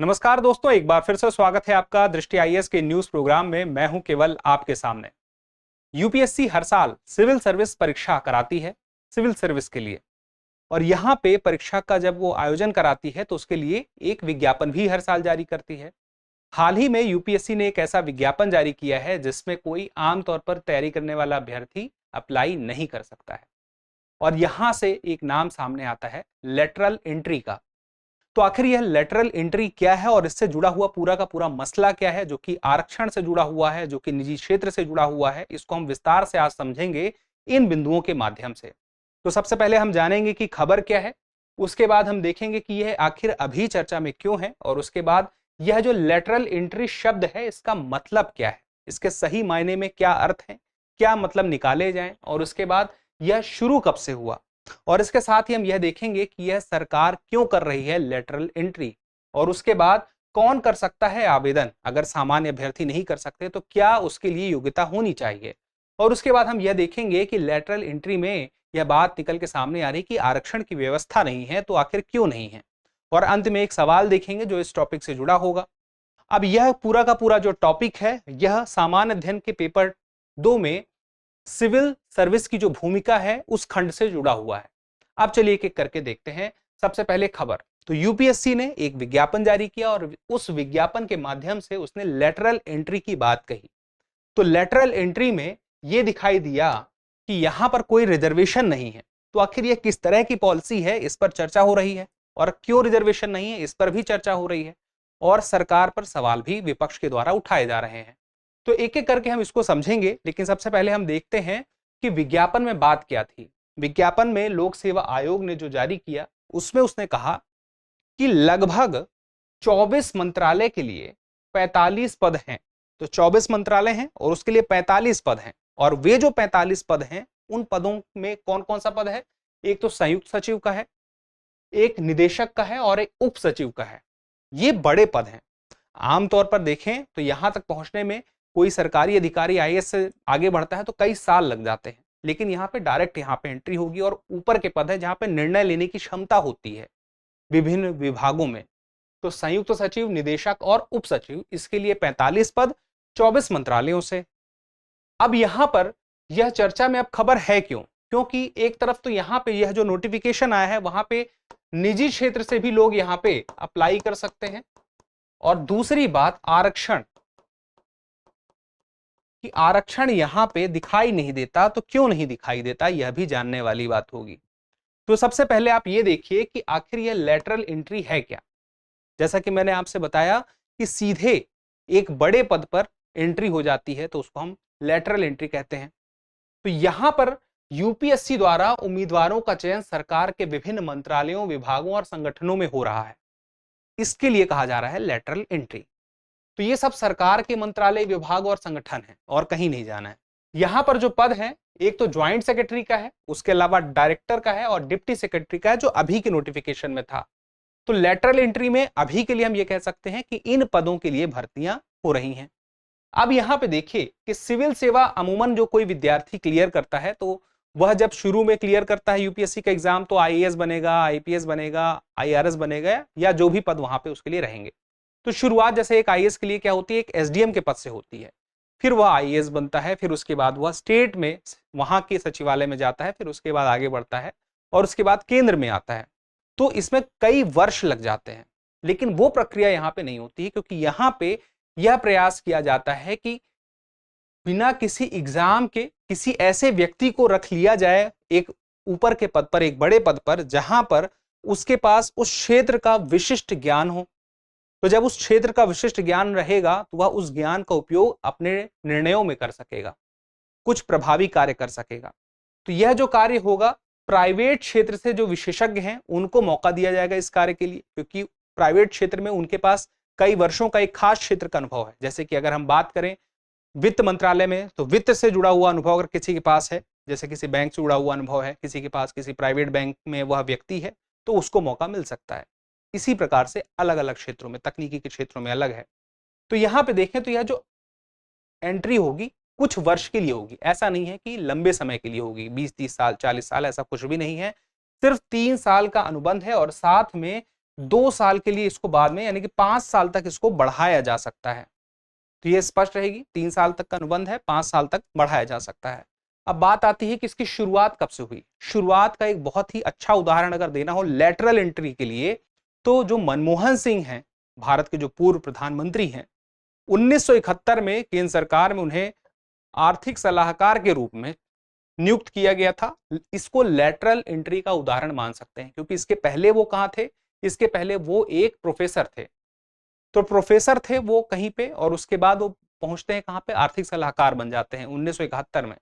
नमस्कार दोस्तों, एक बार फिर से स्वागत है आपका दृष्टि आईएएस के न्यूज प्रोग्राम में। मैं हूं केवल आपके सामने। यूपीएससी हर साल सिविल सर्विस परीक्षा कराती है सिविल सर्विस के लिए, और यहां पे परीक्षा का जब वो आयोजन कराती है तो उसके लिए एक विज्ञापन भी हर साल जारी करती है। हाल ही में यूपीएससी ने एक ऐसा विज्ञापन जारी किया है जिसमें कोई आमतौर पर तैयारी करने वाला अभ्यर्थी अप्लाई नहीं कर सकता है, और यहां से एक नाम सामने आता है लेटरल एंट्री का। तो आखिर यह लेटरल एंट्री क्या है और इससे जुड़ा हुआ पूरा का पूरा मसला क्या है, जो कि आरक्षण से जुड़ा हुआ है, जो कि निजी क्षेत्र से जुड़ा हुआ है, इसको हम विस्तार से आज समझेंगे इन बिंदुओं के माध्यम से। तो सबसे पहले हम जानेंगे कि खबर क्या है, उसके बाद हम देखेंगे कि यह आखिर अभी चर्चा में क्यों है, और उसके बाद यह जो लेटरल एंट्री शब्द है इसका मतलब क्या है, इसके सही मायने में क्या अर्थ है, क्या मतलब निकाले जाएं, और उसके बाद यह शुरू कब से हुआ, और इसके साथ ही हम यह देखेंगे कि यह सरकार क्यों कर रही है लेटरल एंट्री, और उसके बाद कौन कर सकता है आवेदन। अगर सामान्य अभ्यर्थी नहीं कर सकते तो क्या उसके लिए योग्यता होनी चाहिए, और उसके बाद हम यह देखेंगे कि लेटरल एंट्री में यह बात निकल के सामने आ रही कि आरक्षण की व्यवस्था नहीं है, तो आखिर क्यों नहीं है, और अंत में एक सवाल देखेंगे जो इस टॉपिक से जुड़ा होगा। अब यह पूरा का पूरा जो टॉपिक है यह सामान्य अध्ययन के पेपर 2 में सिविल सर्विस की जो भूमिका है उस खंड से जुड़ा हुआ है। अब चलिए एक एक करके देखते हैं। सबसे पहले खबर, तो यूपीएससी ने एक विज्ञापन जारी किया और उस विज्ञापन के माध्यम से उसने लेटरल एंट्री की बात कही। तो लेटरल एंट्री में यह दिखाई दिया कि यहां पर कोई रिजर्वेशन नहीं है। तो आखिर यह किस तरह की पॉलिसी है, इस पर चर्चा हो रही है, और क्यों रिजर्वेशन नहीं है इस पर भी चर्चा हो रही है, और सरकार पर सवाल भी विपक्ष के द्वारा उठाए जा रहे हैं। तो एक एक करके हम इसको समझेंगे, लेकिन सबसे पहले हम देखते हैं कि विज्ञापन में बात क्या थी। विज्ञापन में लोक सेवा आयोग ने जो जारी किया उसमें उसने कहा कि लगभग 24 मंत्रालय के लिए 45 पद हैं। तो 24 मंत्रालय हैं और उसके लिए 45 पद हैं, और वे जो 45 पद हैं उन पदों में कौन कौन सा पद है, एक तो संयुक्त सचिव का है, एक निदेशक का है, और एक उप सचिव का है। ये बड़े पद हैं। आमतौर पर देखें तो यहां तक पहुंचने में कोई सरकारी अधिकारी आईएएस से आगे बढ़ता है तो कई साल लग जाते हैं, लेकिन यहाँ पे डायरेक्ट यहाँ पे एंट्री होगी, और ऊपर के पद है जहां पे निर्णय लेने की क्षमता होती है विभिन्न विभागों में। तो संयुक्त सचिव, निदेशक और उप सचिव, इसके लिए 45 पद 24 मंत्रालयों से। अब यहां पर यह चर्चा में अब खबर है क्यों, क्योंकि एक तरफ तो यहाँ पे यह जो नोटिफिकेशन आया है वहां पे निजी क्षेत्र से भी लोग यहाँ पे अप्लाई कर सकते हैं, और दूसरी बात आरक्षण कि आरक्षण यहां पे दिखाई नहीं देता। तो क्यों नहीं दिखाई देता, यह भी जानने वाली बात होगी। तो सबसे पहले आप ये देखिए कि आखिर यह लेटरल एंट्री है क्या। जैसा कि मैंने आपसे बताया कि सीधे एक बड़े पद पर एंट्री हो जाती है तो उसको हम लेटरल एंट्री कहते हैं। तो यहां पर यूपीएससी द्वारा उम्मीदवारों का चयन सरकार के विभिन्न मंत्रालयों, विभागों और संगठनों में हो रहा है, इसके लिए कहा जा रहा है लेटरल एंट्री। तो ये सब सरकार के मंत्रालय, विभाग और संगठन है, और कहीं नहीं जाना है। यहां पर जो पद है एक तो ज्वाइंट सेक्रेटरी का है, उसके अलावा डायरेक्टर का है, और डिप्टी सेक्रेटरी का है जो अभी के नोटिफिकेशन में था। तो लेटरल एंट्री में अभी के लिए हम ये कह सकते हैं कि इन पदों के लिए भर्तियां हो रही हैं। अब यहां पे देखिए कि सिविल सेवा अमूमन जो कोई विद्यार्थी क्लियर करता है तो वह जब शुरू में क्लियर करता है यूपीएससी का एग्जाम तो आईएएस बनेगा, आईपीएस बनेगा, आईआरएस बनेगा, या जो भी पद वहां पे उसके लिए रहेंगे। तो शुरुआत जैसे एक आईएएस के लिए क्या होती है, एक एसडीएम के पद से होती है, फिर वह आईएएस बनता है, फिर उसके बाद वह स्टेट में वहां के सचिवालय में जाता है, फिर उसके बाद आगे बढ़ता है, और उसके बाद केंद्र में आता है। तो इसमें कई वर्ष लग जाते हैं, लेकिन वो प्रक्रिया यहाँ पे नहीं होती है, क्योंकि यहाँ पे यह प्रयास किया जाता है कि बिना किसी एग्जाम के किसी ऐसे व्यक्ति को रख लिया जाए एक ऊपर के पद पर, एक बड़े पद पर, जहां पर उसके पास उस क्षेत्र का विशिष्ट ज्ञान हो। तो जब उस क्षेत्र का विशिष्ट ज्ञान रहेगा तो वह उस ज्ञान का उपयोग अपने निर्णयों में कर सकेगा, कुछ प्रभावी कार्य कर सकेगा। तो यह जो कार्य होगा प्राइवेट क्षेत्र से जो विशेषज्ञ हैं उनको मौका दिया जाएगा इस कार्य के लिए, क्योंकि प्राइवेट क्षेत्र में उनके पास कई वर्षों का एक खास क्षेत्र का अनुभव है। जैसे कि अगर हम बात करें वित्त मंत्रालय में, तो वित्त से जुड़ा हुआ अनुभव अगर किसी के पास है, जैसे किसी बैंक से जुड़ा हुआ अनुभव है किसी के पास, किसी प्राइवेट बैंक में वह व्यक्ति है, तो उसको मौका मिल सकता है। इसी प्रकार से अलग अलग क्षेत्रों में, तकनीकी के क्षेत्रों में अलग है। तो यहां पे देखें तो यह जो एंट्री होगी कुछ वर्ष के लिए होगी, ऐसा नहीं है कि लंबे समय के लिए होगी, 20-30 साल, 40 साल, ऐसा कुछ भी नहीं है। सिर्फ 3 साल का अनुबंध है, और साथ में 2 साल के लिए इसको बाद में यानी कि 5 साल तक इसको बढ़ाया जा सकता है। तो ये स्पष्ट रहेगी, 3 साल तक का अनुबंध है, 5 साल तक बढ़ाया जा सकता है। अब बात आती है कि इसकी शुरुआत कब से हुई। शुरुआत का एक बहुत ही अच्छा उदाहरण अगर देना हो लेटरल एंट्री के लिए, तो जो मनमोहन सिंह हैं, भारत के जो पूर्व प्रधानमंत्री हैं, 1971 में केंद्र सरकार में उन्हें आर्थिक सलाहकार के रूप में नियुक्त किया गया था। इसको लेटरल एंट्री का उदाहरण मान सकते हैं, क्योंकि इसके पहले वो कहां थे, इसके पहले वो एक प्रोफेसर थे। तो प्रोफेसर थे वो कहीं पे, और उसके बाद वो पहुंचते हैं कहां पे, आर्थिक सलाहकार बन जाते हैं 1971 में।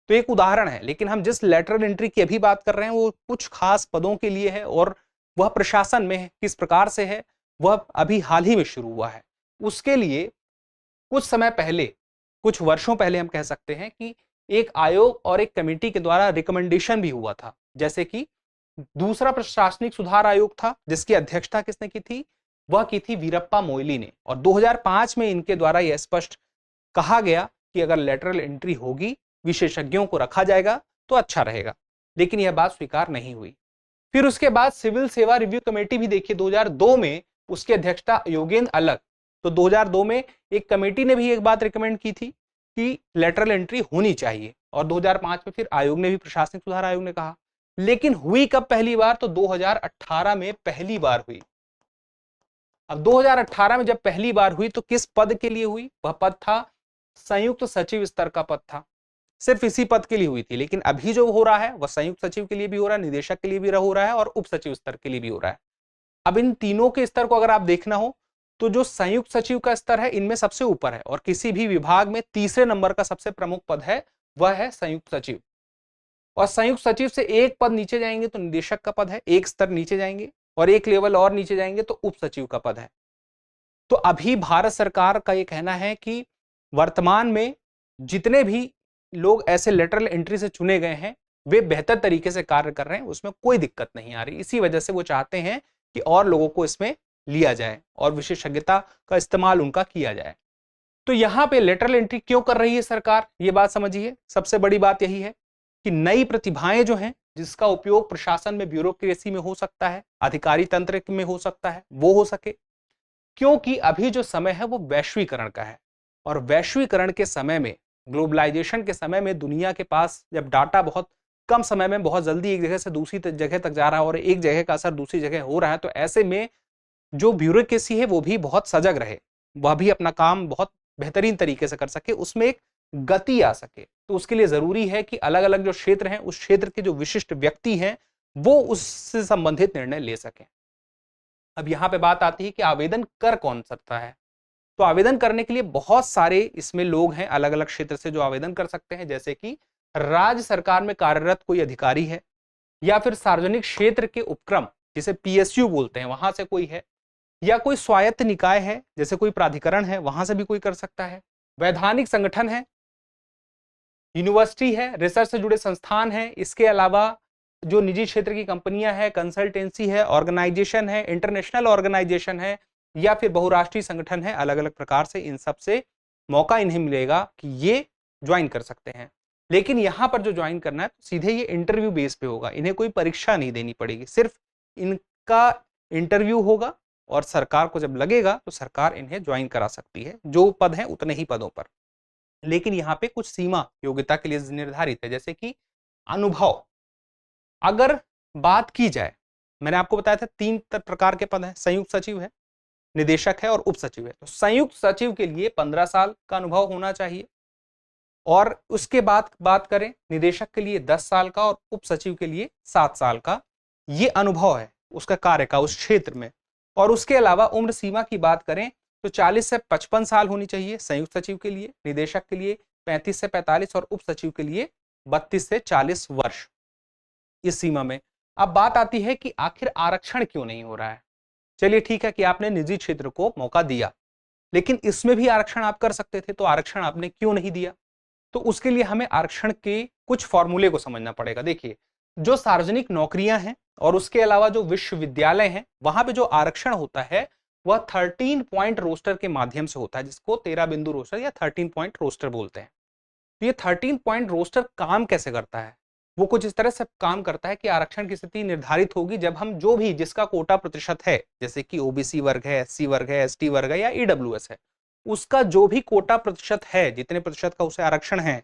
तो एक उदाहरण है, लेकिन हम जिस लेटरल एंट्री की अभी बात कर रहे हैं वो कुछ खास पदों के लिए है, और वह प्रशासन में है, किस प्रकार से है वह अभी हाल ही में शुरू हुआ है। उसके लिए कुछ समय पहले, कुछ वर्षों पहले हम कह सकते हैं कि एक आयोग और एक कमेटी के द्वारा रिकमेंडेशन भी हुआ था। जैसे कि दूसरा प्रशासनिक सुधार आयोग था, जिसकी अध्यक्षता किसने की थी, वह की थी वीरप्पा मोइली ने, और 2005 में इनके द्वारा यह स्पष्ट कहा गया कि अगर लेटरल एंट्री होगी, विशेषज्ञों को रखा जाएगा तो अच्छा रहेगा, लेकिन यह बात स्वीकार नहीं हुई। फिर उसके बाद सिविल सेवा रिव्यू कमेटी भी देखिए 2002 में, उसकी अध्यक्षता योगेंद्र अलग। तो 2002 में एक कमेटी ने भी एक बात रिकमेंड की थी कि लेटरल एंट्री होनी चाहिए, और 2005 में फिर आयोग ने भी, प्रशासनिक सुधार आयोग ने कहा। लेकिन हुई कब पहली बार, तो 2018 में पहली बार हुई। अब 2018 में जब पहली बार हुई तो किस पद के लिए हुई, वह पद था संयुक्त सचिव स्तर का पद था, सिर्फ इसी पद के लिए हुई थी। लेकिन अभी जो हो रहा है वह संयुक्त सचिव के लिए भी हो रहा है, निदेशक के लिए भी हो रहा है, और उप सचिव स्तर के लिए भी हो रहा है। अब इन तीनों के स्तर को अगर आप देखना हो तो जो संयुक्त सचिव का स्तर है इनमें सबसे ऊपर है, और किसी भी विभाग में तीसरे नंबर का सबसे प्रमुख पद है, वह है संयुक्त सचिव। और संयुक्त सचिव से एक पद नीचे जाएंगे तो निदेशक का पद है, एक स्तर नीचे जाएंगे, और एक लेवल और नीचे जाएंगे तो उप सचिव का पद है। तो अभी भारत सरकार का यह कहना है कि वर्तमान में जितने भी लोग ऐसे लेटरल एंट्री से चुने गए हैं वे बेहतर तरीके से कार्य कर रहे हैं, उसमें कोई दिक्कत नहीं आ रही। इसी वजह से वो चाहते हैं कि और लोगों को इसमें लिया जाए और विशेषज्ञता का इस्तेमाल उनका किया जाए। तो यहां पे लेटरल एंट्री क्यों कर रही है सरकार, ये बात समझिए। सबसे बड़ी बात यही है कि नई प्रतिभाएं जो हैं, जिसका उपयोग प्रशासन में, ब्यूरोक्रेसी में हो सकता है, अधिकारी तंत्र में हो सकता है, वो हो सके। क्योंकि अभी जो समय है वो वैश्वीकरण का है, और वैश्वीकरण के समय में, ग्लोबलाइजेशन के समय में, दुनिया के पास जब डाटा बहुत कम समय में बहुत जल्दी एक जगह से दूसरी जगह तक जा रहा है और एक जगह का असर दूसरी जगह हो रहा है, तो ऐसे में जो ब्यूरोक्रेसी है वो भी बहुत सजग रहे, वह भी अपना काम बहुत बेहतरीन तरीके से कर सके, उसमें एक गति आ सके। तो उसके लिए जरूरी है कि अलग अलग जो क्षेत्र हैं, उस क्षेत्र के जो विशिष्ट व्यक्ति हैं वो उससे संबंधित निर्णय ले सकें। अब यहां पे बात आती है कि आवेदन कर कौन सकता है। तो आवेदन करने के लिए बहुत सारे इसमें लोग हैं अलग अलग क्षेत्र से जो आवेदन कर सकते हैं, जैसे कि राज्य सरकार में कार्यरत कोई अधिकारी है, या फिर सार्वजनिक क्षेत्र के उपक्रम जिसे पीएसयू बोलते हैं वहां से कोई है, या कोई स्वायत्त निकाय है जैसे कोई प्राधिकरण है वहां से भी कोई कर सकता है, वैधानिक संगठन है, यूनिवर्सिटी है, रिसर्च से जुड़े संस्थान हैं, इसके अलावा जो निजी क्षेत्र की कंपनियां हैं, कंसल्टेंसी है, ऑर्गेनाइजेशन है, इंटरनेशनल ऑर्गेनाइजेशन है, या फिर बहुराष्ट्रीय संगठन है, अलग अलग प्रकार से इन सब से मौका इन्हें मिलेगा कि ये ज्वाइन कर सकते हैं। लेकिन यहां पर जो ज्वाइन करना है तो सीधे ये इंटरव्यू बेस पे होगा, इन्हें कोई परीक्षा नहीं देनी पड़ेगी, सिर्फ इनका इंटरव्यू होगा, और सरकार को जब लगेगा तो सरकार इन्हें ज्वाइन करा सकती है, जो पद हैं उतने ही पदों पर। लेकिन यहाँ पे कुछ सीमा योग्यता के लिए निर्धारित है, जैसे कि अनुभव। अगर बात की जाए, मैंने आपको बताया था 3 प्रकार के पद हैं, संयुक्त सचिव है, निदेशक है और उप सचिव है। तो संयुक्त सचिव के लिए 15 साल का अनुभव होना चाहिए, और उसके बाद बात करें निदेशक के लिए 10 साल का, और उप सचिव के लिए 7 साल का ये अनुभव है उसका कार्य का उस क्षेत्र में। और उसके अलावा उम्र सीमा की बात करें तो 40 से 55 साल होनी चाहिए संयुक्त सचिव के लिए, निदेशक के लिए 35 से 45 और उप सचिव के लिए 32 से 40 वर्ष, इस सीमा में। अब बात आती है कि आखिर आरक्षण क्यों नहीं हो रहा है। चलिए ठीक है कि आपने निजी क्षेत्र को मौका दिया, लेकिन इसमें भी आरक्षण आप कर सकते थे, तो आरक्षण आपने क्यों नहीं दिया। तो उसके लिए हमें आरक्षण के कुछ फॉर्मूले को समझना पड़ेगा। देखिए, जो सार्वजनिक नौकरियां हैं और उसके अलावा जो विश्वविद्यालय हैं, वहां पे जो आरक्षण होता है वह 13 पॉइंट रोस्टर के माध्यम से होता है, जिसको 13 बिंदु रोस्टर या 13 पॉइंट रोस्टर बोलते हैं। तो ये 13 पॉइंट रोस्टर काम कैसे करता है, वो कुछ इस तरह से काम करता है कि आरक्षण की स्थिति निर्धारित होगी जब हम जो भी जिसका कोटा प्रतिशत है, जैसे कि ओबीसी वर्ग है, एससी वर्ग है, एसटी वर्ग है या ईडब्ल्यूएस है, उसका जो भी कोटा प्रतिशत है, जितने प्रतिशत का उसे आरक्षण है,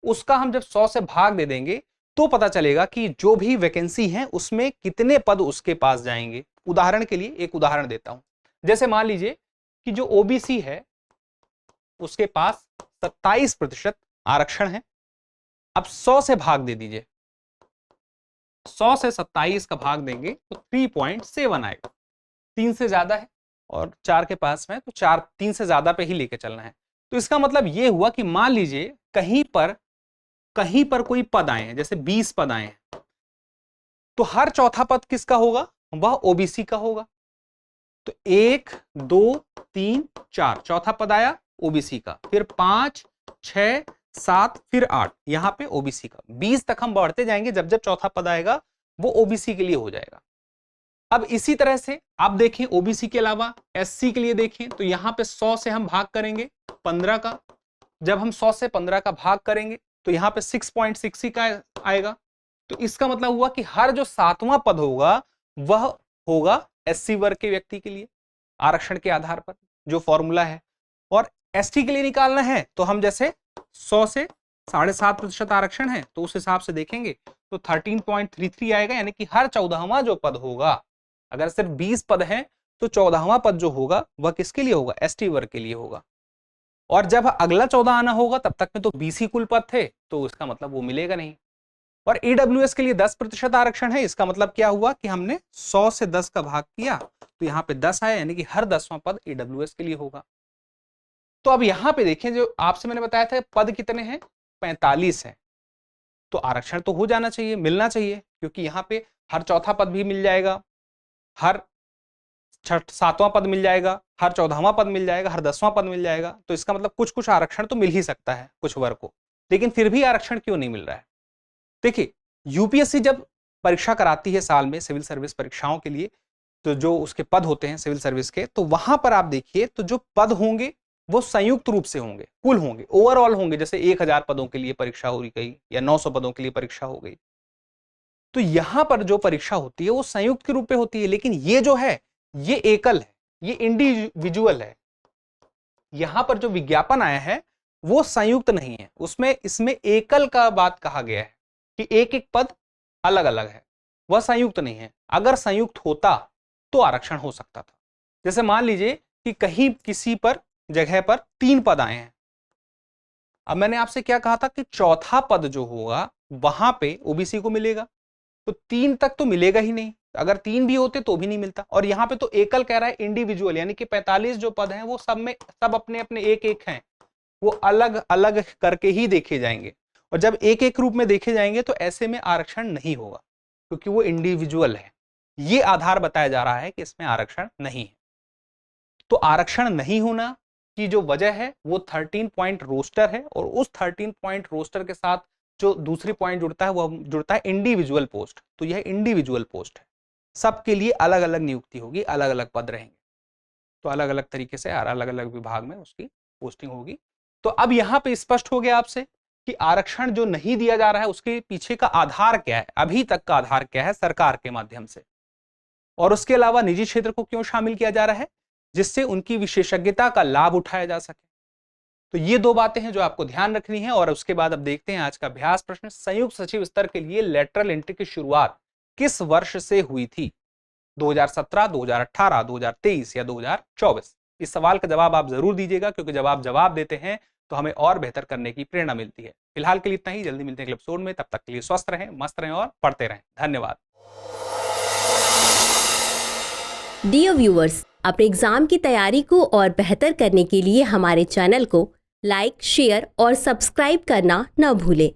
उसका हम जब 100 से भाग दे देंगे तो पता चलेगा कि जो भी वैकेंसी है उसमें कितने पद उसके पास जाएंगे। उदाहरण के लिए एक उदाहरण देता हूं, जैसे मान लीजिए कि जो ओबीसी है उसके पास 27% आरक्षण है। अब 100 से भाग दे दीजिए, 100 से 27 का भाग देंगे तो 3.7 आएगा। 3 से ज्यादा है और 4 के पास में, तो 3 से ज्यादा पे ही लेके चलना है। तो इसका मतलब ये हुआ कि मान लीजिए कहीं पर कोई पद आए हैं, जैसे 20 पद आए हैं, तो हर चौथा पद किसका होगा? वह ओबीसी का होगा। तो 1 2 3 4 चौथा पद आया ओबीसी का, फिर 5 6 7 फिर 8 यहां पे ओबीसी का। 20 तक हम बढ़ते जाएंगे, जब जब चौथा पद आएगा वो ओबीसी के लिए हो जाएगा। अब इसी तरह से आप देखें ओबीसी के अलावा एससी के लिए देखें, तो यहां पे 100 से हम भाग करेंगे 15 का। जब हम 100 से 15 का भाग करेंगे तो यहां पे 6.60 का आएगा। तो इसका मतलब हुआ कि हर जो 7वां पद होगा वह होगा एससी वर्ग के व्यक्ति के लिए आरक्षण के आधार पर, जो फॉर्मूला है। और एसटी के लिए निकालना है तो हम जैसे 100 से 7.5% आरक्षण है तो उस हिसाब से देखेंगे तो 13.33 आएगा, यानी कि हर 14वां जो पद होगा, अगर सिर्फ 20 पद हैं तो 14वां पद जो होगा वह किसके लिए होगा? एसटी वर्ग के लिए होगा। और जब अगला 14 आना होगा तब तक में तो 20 ही कुल पद थे, तो इसका मतलब वो मिलेगा नहीं। और ईडब्ल्यूएस के लिए 10% आरक्षण है, इसका मतलब क्या हुआ कि हमने 100 से 10 का भाग किया तो यहाँ पे 10 आया, यानी कि हर 10वां पद ईडब्ल्यूएस के लिए होगा। तो अब यहाँ पे देखें, जो आपसे मैंने बताया था पद कितने हैं? 45 है। तो आरक्षण तो हो जाना चाहिए, मिलना चाहिए, क्योंकि यहाँ पे हर चौथा पद भी मिल जाएगा, हर 7वां पद मिल जाएगा, हर 14वां पद मिल जाएगा, हर 10वां पद मिल जाएगा। तो इसका मतलब कुछ कुछ आरक्षण तो मिल ही सकता है कुछ वर्ग को, लेकिन फिर भी आरक्षण क्यों नहीं मिल रहा है? देखिए, यूपीएससी जब परीक्षा कराती है साल में सिविल सर्विस परीक्षाओं के लिए, तो जो उसके पद होते हैं सिविल सर्विस के, तो वहां पर आप देखिए तो जो पद होंगे वो संयुक्त रूप से होंगे, कुल होंगे, ओवरऑल होंगे। जैसे 1000 पदों के लिए परीक्षा हो गई या 900 पदों के लिए परीक्षा हो गई, तो यहां पर जो परीक्षा होती है वो संयुक्त के रूप में होती है। लेकिन ये जो है ये एकल है, ये इंडिविजुअल है। यहां पर जो विज्ञापन आया है वो संयुक्त नहीं है, उसमें इसमें एकल का बात कहा गया है कि एक एक पद अलग अलग है, वह संयुक्त नहीं है। अगर संयुक्त होता तो आरक्षण हो सकता था। जैसे मान लीजिए कि कहीं किसी पर जगह पर 3 पद आए हैं, अब मैंने आपसे क्या कहा था कि चौथा पद जो होगा वहां पे ओबीसी को मिलेगा, तो 3 तक तो मिलेगा ही नहीं, अगर 3 भी होते तो भी नहीं मिलता। और यहाँ पे तो एकल कह रहा है, इंडिविजुअल, यानी कि 45 जो पद हैं वो सब में सब अपने अपने एक एक हैं, वो अलग अलग करके ही देखे जाएंगे। और जब एक एक रूप में देखे जाएंगे तो ऐसे में आरक्षण नहीं होगा, क्योंकि वो इंडिविजुअल है। ये आधार बताया जा रहा है कि इसमें आरक्षण नहीं है। तो आरक्षण नहीं होना की जो वजह है वो 13 पॉइंट रोस्टर है, और उस 13 पॉइंट रोस्टर के साथ जो दूसरी पॉइंट जुड़ता है वो जुड़ता है इंडिविजुअल पोस्ट। तो यह इंडिविजुअल पोस्ट है, सबके लिए अलग अलग नियुक्ति होगी, अलग अलग पद रहेंगे, तो अलग अलग तरीके से अलग अलग विभाग में उसकी पोस्टिंग होगी। तो अब यहाँ पे स्पष्ट हो गया आपसे कि आरक्षण जो नहीं दिया जा रहा है उसके पीछे का आधार क्या है, अभी तक का आधार क्या है, सरकार के माध्यम से, और उसके अलावा निजी क्षेत्र को क्यों शामिल किया जा रहा है, जिससे उनकी विशेषज्ञता का लाभ उठाया जा सके। तो ये 2 बातें हैं जो आपको ध्यान रखनी है। और उसके बाद अब देखते हैं आज का अभ्यास प्रश्न। संयुक्त सचिव स्तर के लिए लेटरल एंट्री की शुरुआत किस वर्ष से हुई थी? 2017, 2018, 2023 या 2024? इस सवाल का जवाब आप जरूर दीजिएगा, क्योंकि जब आप जवाब देते हैं तो हमें और बेहतर करने की प्रेरणा मिलती है। फिलहाल के लिए इतना ही, जल्दी मिलते हैं अगले एपिसोड में। तब तक के लिए स्वस्थ रहें, मस्त रहें और पढ़ते रहें। धन्यवाद। डियर व्यूअर्स, अपने एग्जाम की तैयारी को और बेहतर करने के लिए हमारे चैनल को लाइक, शेयर और सब्सक्राइब करना न भूलें।